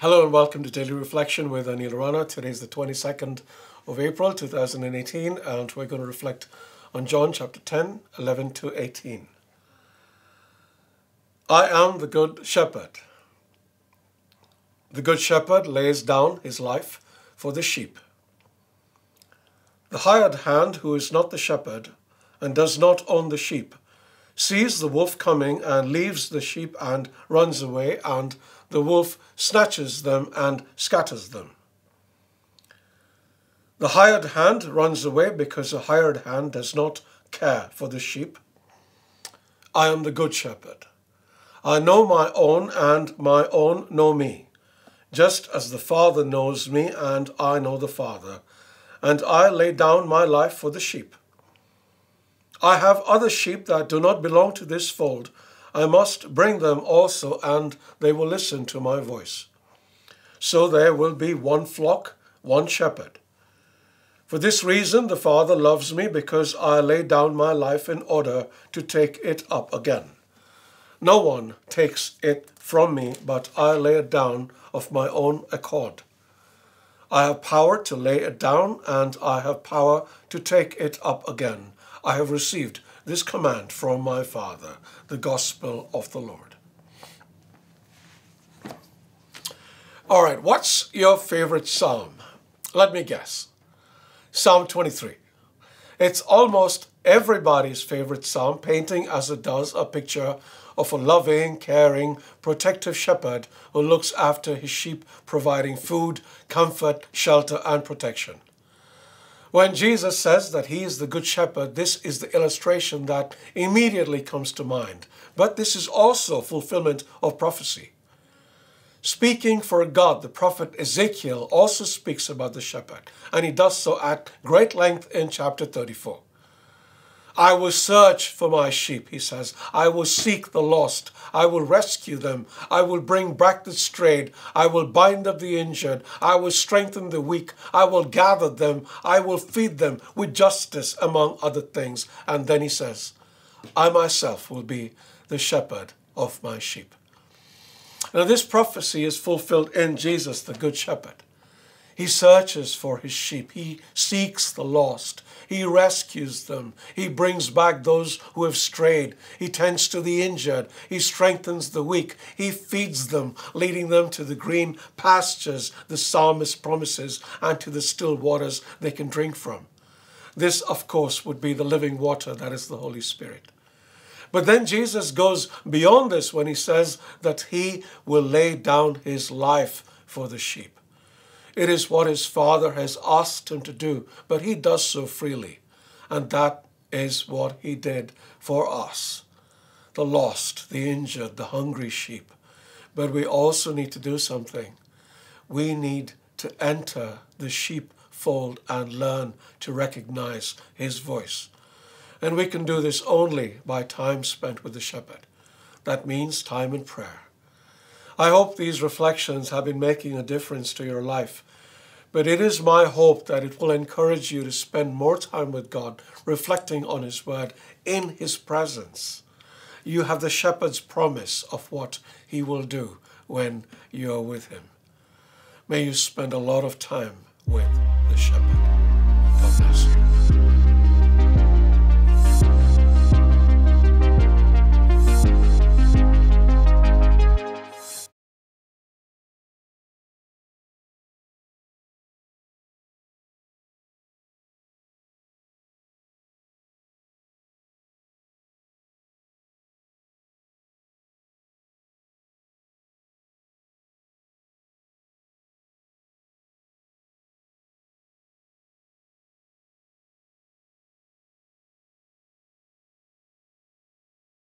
Hello and welcome to Daily Reflection with Aneel Aranha. Today is the 22nd of April 2018 and we're going to reflect on John chapter 10, 11 to 18. I am the good shepherd. The good shepherd lays down his life for the sheep. The hired hand, who is not the shepherd and does not own the sheep, sees the wolf coming and leaves the sheep and runs away, and the wolf snatches them and scatters them. The hired hand runs away because the hired hand does not care for the sheep. I am the good shepherd. I know my own, and my own know me, just as the Father knows me, and I know the Father, and I lay down my life for the sheep. I have other sheep that do not belong to this fold. I must bring them also, and they will listen to my voice. So there will be one flock, one shepherd. For this reason the Father loves me, because I lay down my life in order to take it up again. No one takes it from me, but I lay it down of my own accord. I have power to lay it down, and I have power to take it up again. I have received this command from my Father, the gospel of the Lord. All right, what's your favorite psalm? Let me guess. Psalm 23. It's almost everybody's favorite psalm, painting as it does a picture of a loving, caring, protective shepherd who looks after his sheep, providing food, comfort, shelter, and protection. When Jesus says that he is the good shepherd, this is the illustration that immediately comes to mind. But this is also fulfillment of prophecy. Speaking for God, the prophet Ezekiel also speaks about the shepherd, and he does so at great length in chapter 34. I will search for my sheep, he says. I will seek the lost. I will rescue them. I will bring back the strayed. I will bind up the injured. I will strengthen the weak. I will gather them. I will feed them with justice, among other things. And then he says, I myself will be the shepherd of my sheep. Now this prophecy is fulfilled in Jesus, the good shepherd. He searches for his sheep. He seeks the lost. He rescues them. He brings back those who have strayed. He tends to the injured. He strengthens the weak. He feeds them, leading them to the green pastures the psalmist promises, and to the still waters they can drink from. This, of course, would be the living water that is the Holy Spirit. But then Jesus goes beyond this when he says that he will lay down his life for the sheep. It is what his Father has asked him to do, but he does so freely. And that is what he did for us, the lost, the injured, the hungry sheep. But we also need to do something. We need to enter the sheepfold and learn to recognize his voice. And we can do this only by time spent with the shepherd. That means time in prayer. I hope these reflections have been making a difference to your life. But it is my hope that it will encourage you to spend more time with God, reflecting on his word in his presence. You have the shepherd's promise of what he will do when you are with him. May you spend a lot of time with the shepherd. God bless you.